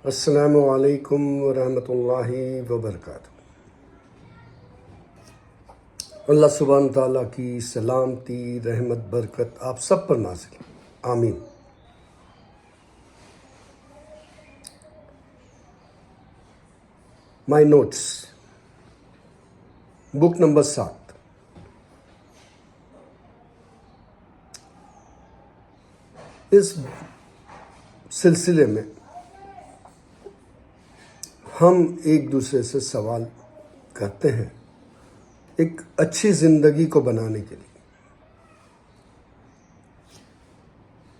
السلام علیکم ورحمۃ اللہ وبرکاتہ۔ اللہ سبحانہ تعالیٰ کی سلامتی، رحمت، برکت آپ سب پر نازل آمین۔ مائی نوٹس، بک نمبر 7۔ اس سلسلے میں ہم ایک دوسرے سے سوال کرتے ہیں ایک اچھی زندگی کو بنانے کے لیے۔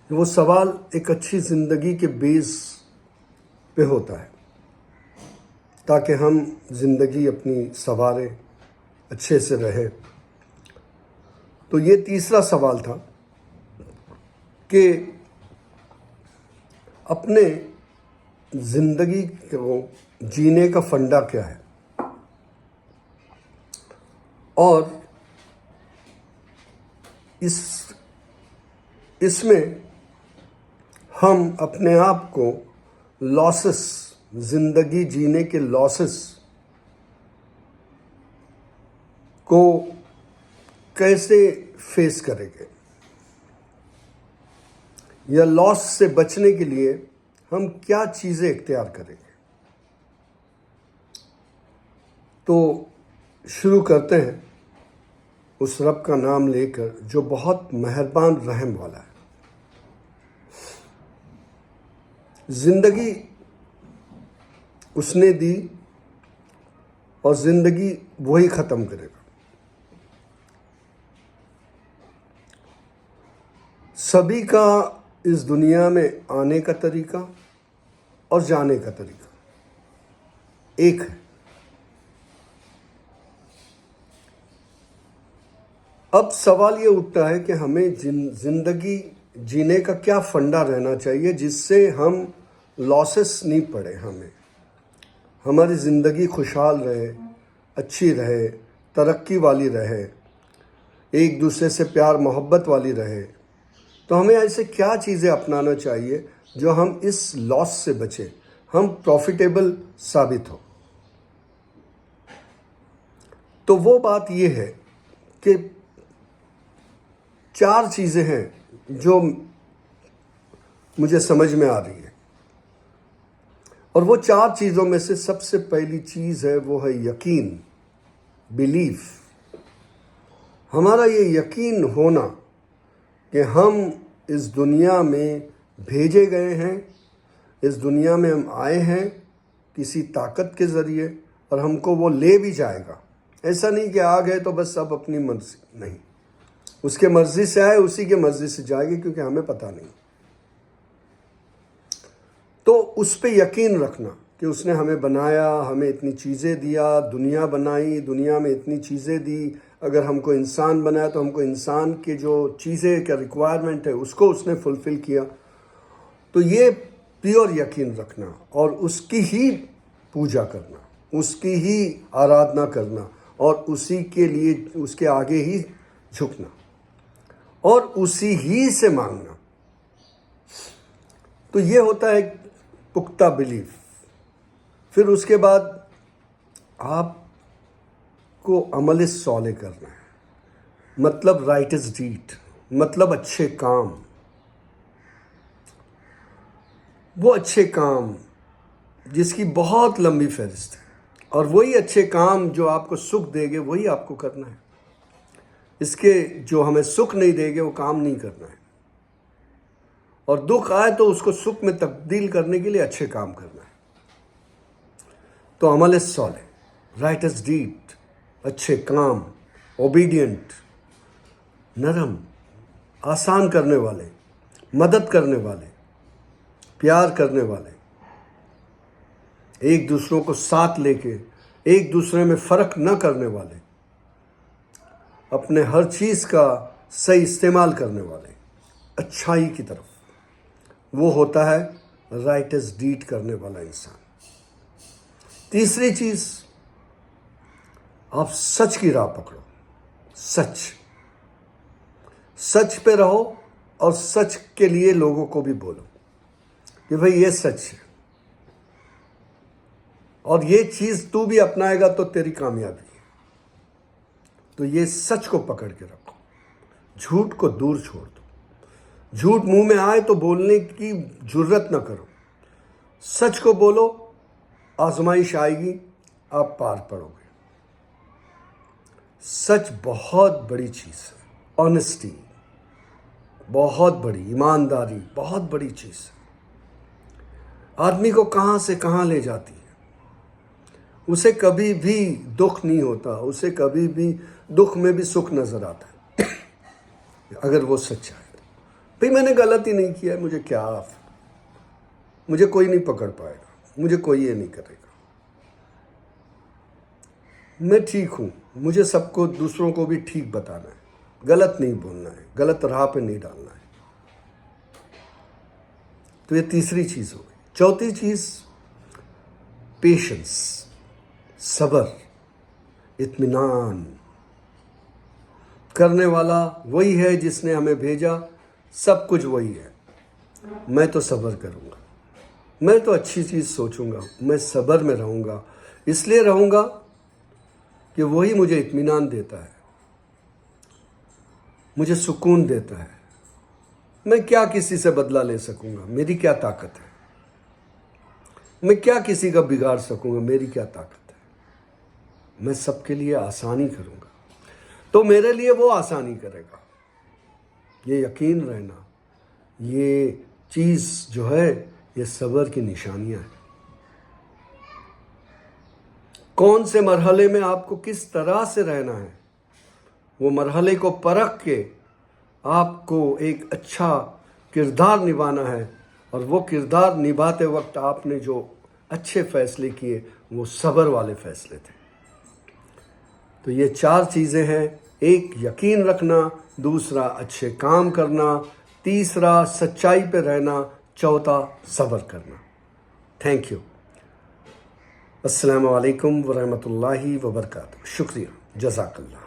وہ سوال ایک اچھی زندگی کے بیس پہ ہوتا ہے تاکہ ہم زندگی اپنی سنواریں، اچھے سے رہے۔ تو یہ تیسرا سوال تھا کہ اپنے زندگی کو جینے کا فنڈا کیا ہے، اور اس میں ہم اپنے آپ کو لاسز، زندگی جینے کے لاسز کو کیسے فیس کریں گے، یا لاس سے بچنے کے لیے ہم کیا چیزیں اختیار کریں گے۔ تو شروع کرتے ہیں اس رب کا نام لے کر جو بہت مہربان رحم والا ہے۔ زندگی اس نے دی اور زندگی وہی ختم کرے گا۔ سبھی کا اس دنیا میں آنے کا طریقہ اور جانے کا طریقہ ایک ہے۔ اب سوال یہ اٹھتا ہے کہ ہمیں زندگی جینے کا کیا فنڈا رہنا چاہیے جس سے ہم لاسز نہیں پڑے، ہماری زندگی خوشحال رہے، اچھی رہے، ترقی والی رہے، ایک دوسرے سے پیار محبت والی رہے۔ تو ہمیں ایسے کیا چیزیں اپنانا چاہیے جو ہم اس لاس سے بچیں، ہم پروفیٹیبل ثابت ہو۔ تو وہ بات یہ ہے کہ 4 چیزیں ہیں جو مجھے سمجھ میں آ رہی ہے، اور وہ 4 چیزوں میں سے سب سے پہلی چیز ہے وہ ہے یقین، بیلیف۔ ہمارا یہ یقین ہونا کہ ہم اس دنیا میں بھیجے گئے ہیں، اس دنیا میں ہم آئے ہیں کسی طاقت کے ذریعے، اور ہم کو وہ لے بھی جائے گا۔ ایسا نہیں کہ آ گئے تو بس اب اپنی مرضی، نہیں، اس کے مرضی سے آئے، اسی کے مرضی سے جائے گی، کیونکہ ہمیں پتہ نہیں۔ تو اس پہ یقین رکھنا کہ اس نے ہمیں بنایا، ہمیں اتنی چیزیں دیا، دنیا بنائی، دنیا میں اتنی چیزیں دی۔ اگر ہم کو انسان بنایا تو ہم کو انسان کے جو چیزیں کا ریکوائرمنٹ ہے اس کو اس نے فلفل کیا۔ تو یہ پیور یقین رکھنا اور اس کی ہی پوجا کرنا، اس کی ہی آرادھنا کرنا، اور اسی کے لیے اس کے آگے ہی جھکنا اور اسی ہی سے مانگنا۔ تو یہ ہوتا ہے پختہ بلیف۔ پھر اس کے بعد آپ کو عمل صالح کرنا ہے، مطلب رائٹس ڈیڈ، مطلب اچھے کام۔ وہ اچھے کام جس کی بہت لمبی فہرست ہے، اور وہی اچھے کام جو آپ کو سکھ دے گے وہی آپ کو کرنا ہے۔ اس کے جو ہمیں سکھ نہیں دے گے وہ کام نہیں کرنا ہے، اور دکھ آئے تو اس کو سکھ میں تبدیل کرنے کے لیے اچھے کام کرنا ہے۔ تو عمل صالح، رائٹس ڈیڈ، اچھے کام، اوبیڈینٹ، نرم، آسان کرنے والے، مدد کرنے والے، پیار کرنے والے، ایک دوسروں کو ساتھ لے کے ایک دوسرے میں فرق نہ کرنے والے، اپنے ہر چیز کا صحیح استعمال کرنے والے، اچھائی کی طرف، وہ ہوتا ہے رائٹس ڈیڈ کرنے والا انسان۔ تیسری چیز، آپ سچ کی راہ پکڑو، سچ پہ رہو، اور سچ کے لیے لوگوں کو بھی بولو کہ بھئی یہ سچ ہے۔ اور یہ چیز تو بھی اپنائے گا تو تیری کامیابی ہے. تو یہ سچ کو پکڑ کے رکھو، جھوٹ کو دور چھوڑ دو. جھوٹ منہ میں آئے تو بولنے کی جرت نہ کرو، سچ کو بولو. آزمائش آئے گی، آپ پار پڑو گے. سچ بہت بڑی چیز ہے. آنیسٹی بہت بڑی، ایمانداری بہت بڑی چیز ہے. آدمی کو کہاں سے کہاں لے جاتی ہے. اسے کبھی بھی دکھ نہیں ہوتا، اسے کبھی بھی دکھ میں بھی سکھ نظر آتا ہے اگر وہ سچا ہے. بھئی میں نے غلطی نہیں کیا ہے، مجھے کیا مجھے کوئی نہیں پکڑ پائے گا، مجھے کوئی یہ نہیں کرے گا، میں ٹھیک ہوں. مجھے سب کو، دوسروں کو بھی ٹھیک بتانا ہے، غلط نہیں بولنا ہے، غلط راہ پہ نہیں ڈالنا ہے. تو یہ تیسری چیز ہو گئی. چوتھی چیز پیشنس، صبر، اطمینان. کرنے والا وہی ہے جس نے ہمیں بھیجا، سب کچھ وہی ہے. میں تو صبر کروں گا، میں تو اچھی چیز سوچوں گا، میں صبر میں رہوں گا. اس لیے رہوں گا کہ وہی مجھے اطمینان دیتا ہے، مجھے سکون دیتا ہے. میں کیا کسی سے بدلہ لے سکوں گا، میری کیا طاقت ہے. میں کیا کسی کا بگاڑ سکوں گا، میری کیا طاقت ہے. میں سب کے لیے آسانی کروں گا تو میرے لیے وہ آسانی کرے گا. یہ یقین رہنا، یہ چیز جو ہے یہ صبر کی نشانیاں ہیں. کون سے مرحلے میں آپ کو کس طرح سے رہنا ہے، وہ مرحلے کو پرکھ کے آپ کو ایک اچھا کردار نبھانا ہے. اور وہ کردار نبھاتے وقت آپ نے جو اچھے فیصلے کیے وہ صبر والے فیصلے تھے. تو یہ 4 چیزیں ہیں. ایک یقین رکھنا، دوسرا اچھے کام کرنا، تیسرا سچائی پہ رہنا، چوتھا صبر کرنا. Thank you. السلام علیکم ورحمۃ اللہ وبرکاتہ. شکریہ. جزاک اللہ.